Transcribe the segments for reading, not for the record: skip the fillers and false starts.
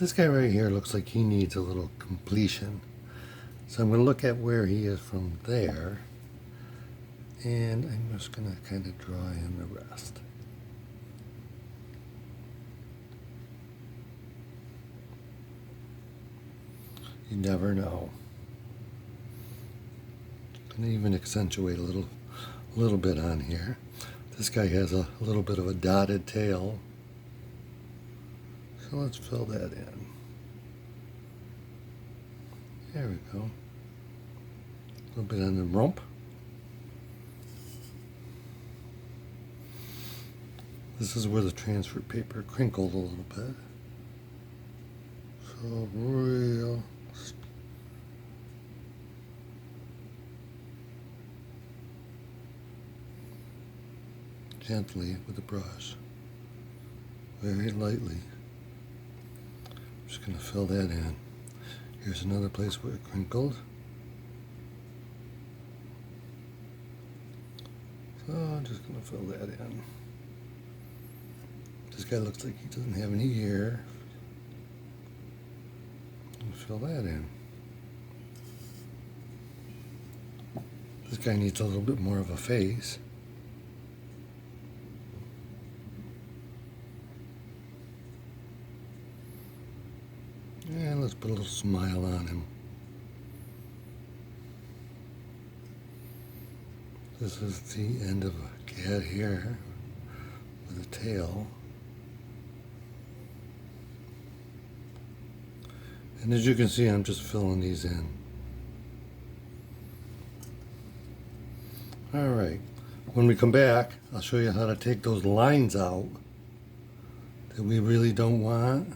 This guy right here looks like he needs a little completion. So I'm going to look at where he is from there, and I'm just going to kind of draw in the rest. You never know. Going to even accentuate a little bit on here. This guy has a little bit of a dotted tail. So let's fill that in. There we go. A little bit on the rump. This is where the transfer paper crinkled a little bit. So real gently with the brush, very lightly. I'm just going to fill that in. Here's another place where it crinkled. So I'm just going to fill that in. This guy looks like he doesn't have any hair. Fill that in. This guy needs a little bit more of a face. And let's put a little smile on him. This is the end of a cat here with a tail. And as you can see, I'm just filling these in. All right, when we come back, I'll show you how to take those lines out that we really don't want.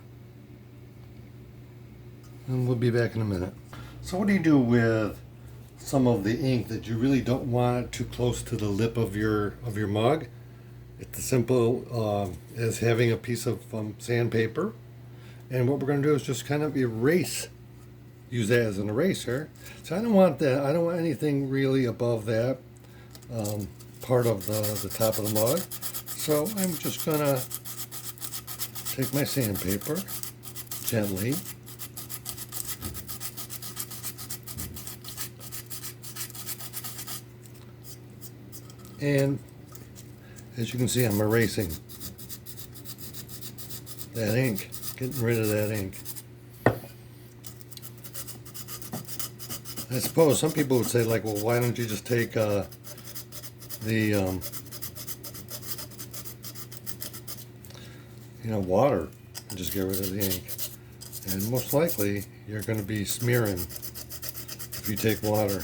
And we'll be back in a minute. So what do you do with some of the ink that you really don't want too close to the lip of your mug? It's as simple as having a piece of sandpaper. And what we're going to do is just kind of erase, use that as an eraser. So I don't want that. I don't want anything really above that part of the top of the mug. So I'm just going to take my sandpaper gently. And as you can see, I'm erasing that ink, getting rid of that ink. I suppose some people would say, like, well, why don't you just take the water and just get rid of the ink? And most likely, you're going to be smearing if you take water.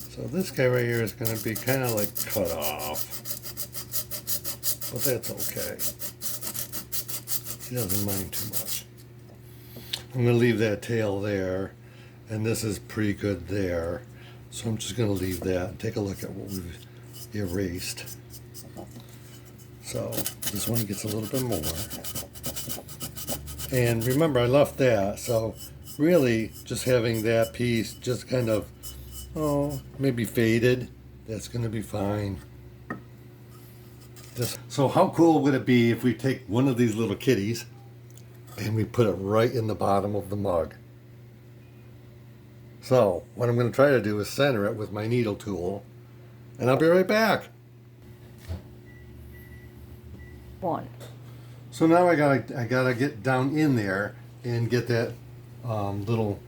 So this guy right here is going to be kind of like cut off, but that's okay. He doesn't mind too much. I'm going to leave that tail there, and this is pretty good there. So I'm just going to leave that and take a look at what we've erased. So this one gets a little bit more. And remember, I left that, so really just having that piece just kind of, maybe faded, that's going to be fine. So how cool would it be if we take one of these little kitties and we put it right in the bottom of the mug? So what I'm going to try to do is center it with my needle tool, and I'll be right back. One. So now I gotta get down in there and get that little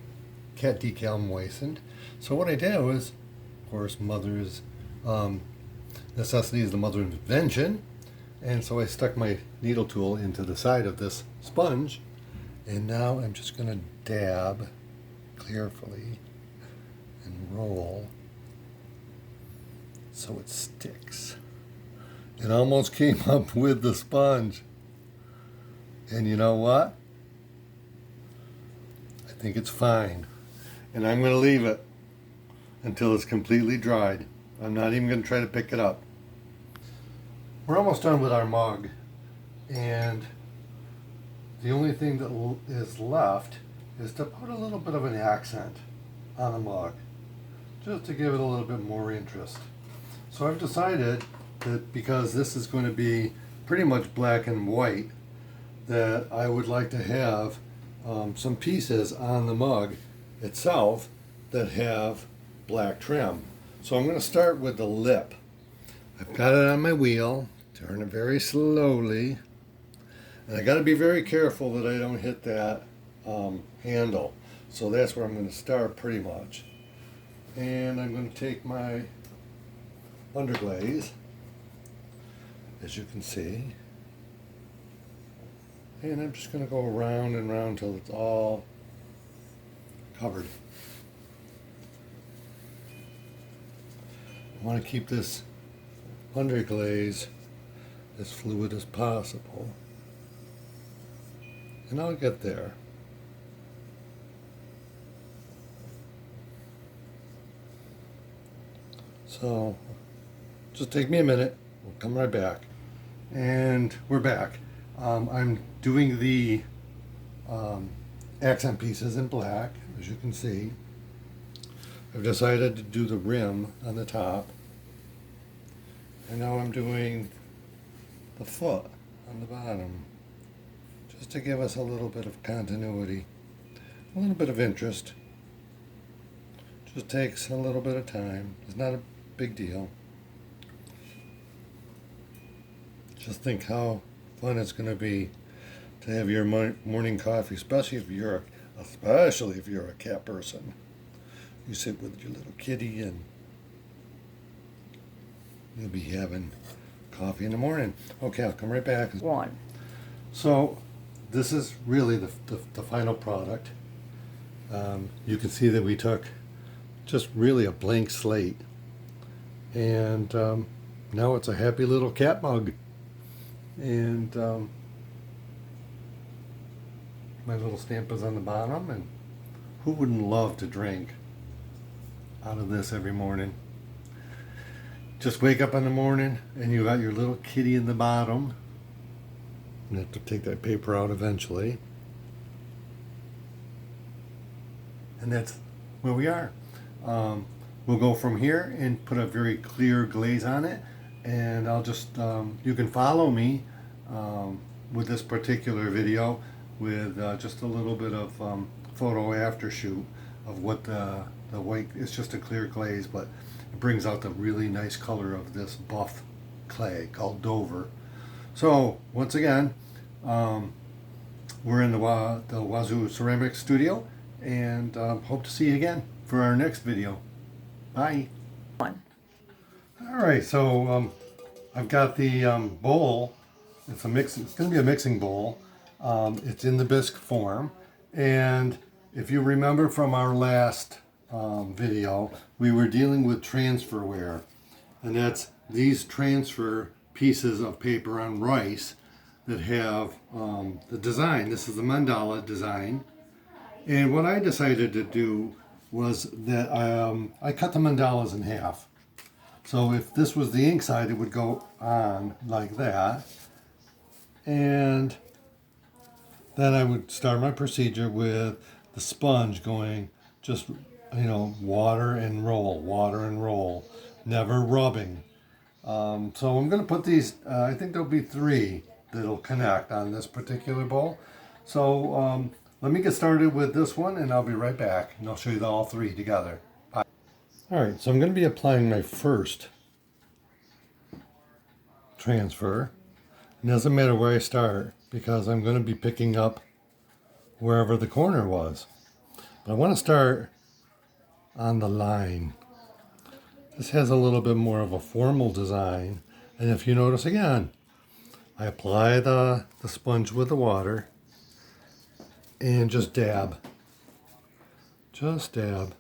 cat decal moistened. So what I did was, of course, mother's necessity is the mother of invention, and so I stuck my needle tool into the side of this sponge, and now I'm just going to dab carefully and roll so it sticks. It almost came up with the sponge, and you know what? I think it's fine, and I'm going to leave it until it's completely dried. I'm not even going to try to pick it up. We're almost done with our mug, and the only thing that is left is to put a little bit of an accent on the mug, just to give it a little bit more interest. So I've decided that because this is going to be pretty much black and white, that I would like to have some pieces on the mug itself that have black trim. So I'm going to start with the lip. I've got it on my wheel, turn it very slowly, and I got to be very careful that I don't hit that handle. So that's where I'm going to start pretty much. And I'm going to take my underglaze, as you can see, and I'm just going to go around and around until it's all covered. I want to keep this underglaze as fluid as possible, and I'll get there. So just take me a minute, we'll come right back. And we're back. I'm doing the accent pieces in black, as you can see. I've decided to do the rim on the top. And now I'm doing the foot on the bottom, just to give us a little bit of continuity, a little bit of interest. Just takes a little bit of time. It's not a big deal. Just think how fun it's going to be to have your morning coffee, especially if you're a cat person. You sit with your little kitty and you'll be having coffee in the morning. Okay, I'll come right back. One. So this is really the final product. You can see that we took just really a blank slate, and now it's a happy little cat mug. And my little stamp is on the bottom, and who wouldn't love to drink out of this every morning? Just wake up in the morning and you got your little kitty in the bottom. I'm gonna have to take that paper out eventually. And that's where we are. We'll go from here and put a very clear glaze on it, and I'll just you can follow me with this particular video with just a little bit of photo after shoot of what the white. It's just a clear glaze, but it brings out the really nice color of this buff clay called Dover. So once again, we're in the Wazoo Ceramics studio, and hope to see you again for our next video. Bye. One. All right, so I've got the bowl. It's It's going to be a mixing bowl. It's in the bisque form, and if you remember from our last video, we were dealing with transferware, and that's these transfer pieces of paper on rice that have the design. This is the mandala design, and what I decided to do was that I cut the mandalas in half. So if this was the ink side, it would go on like that, and then I would start my procedure with the sponge going just, water and roll, never rubbing. So I'm going to put these, I think there'll be 3 that'll connect on this particular bowl. So let me get started with this one, and I'll be right back, and I'll show you all 3 together. Bye. All right, so I'm going to be applying my first transfer. It doesn't matter where I start, because I'm going to be picking up wherever the corner was. But I want to start on the line. This has a little bit more of a formal design, and if you notice again, I apply the sponge with the water and just dab. Just dab.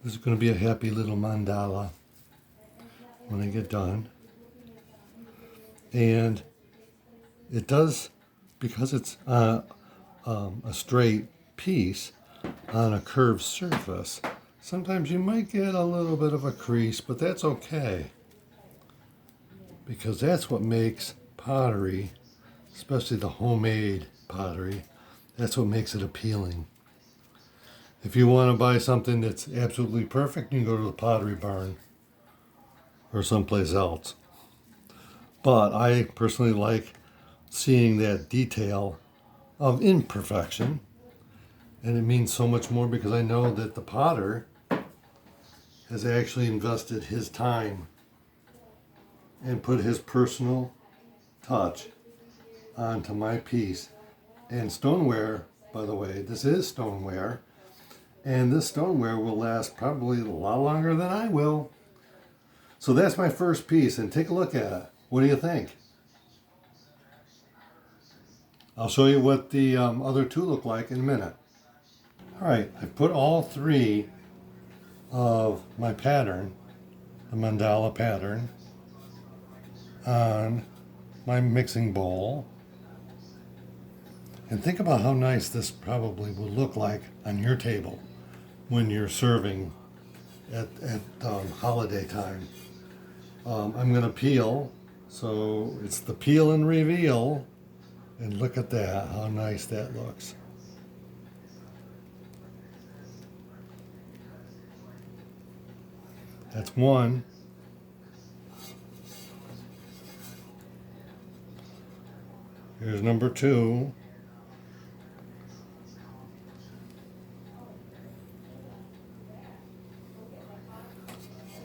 This is going to be a happy little mandala when I get done. And it does, because it's a straight piece on a curved surface, sometimes you might get a little bit of a crease, but that's okay, because that's what makes pottery, especially the homemade pottery, that's what makes it appealing. If you want to buy something that's absolutely perfect, you can go to the Pottery Barn or someplace else. But I personally like seeing that detail of imperfection. And it means so much more because I know that the potter has actually invested his time and put his personal touch onto my piece. And stoneware, by the way, this is stoneware. And this stoneware will last probably a lot longer than I will. So that's my first piece, and take a look at it. What do you think? I'll show you what the other two look like in a minute. All right, I've put all three of my pattern, the mandala pattern, on my mixing bowl. And think about how nice this probably will look like on your table when you're serving at holiday time. I'm going to peel, so it's the peel and reveal. And look at that, how nice that looks. That's one. Here's number two.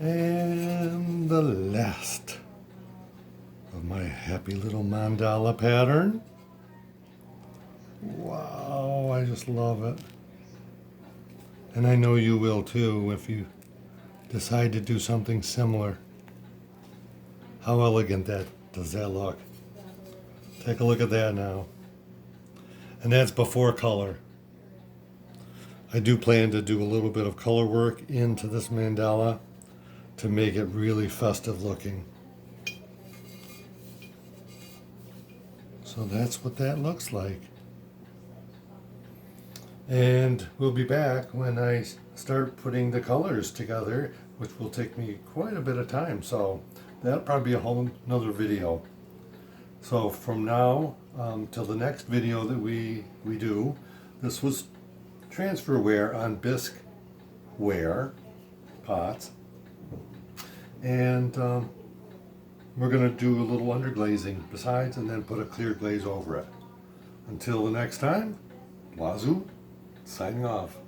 And the last of my happy little mandala pattern. Wow, I just love it. And I know you will too if you decide to do something similar. How elegant does that look? Take a look at that now. And that's before color. I do plan to do a little bit of color work into this mandala to make it really festive looking. So that's what that looks like. And we'll be back when I start putting the colors together, which will take me quite a bit of time. So that'll probably be a whole another video. So from now till the next video that we do, this was transferware on bisque ware pots. And we're going to do a little underglazing besides and then put a clear glaze over it. Until the next time, Wazoo, signing off.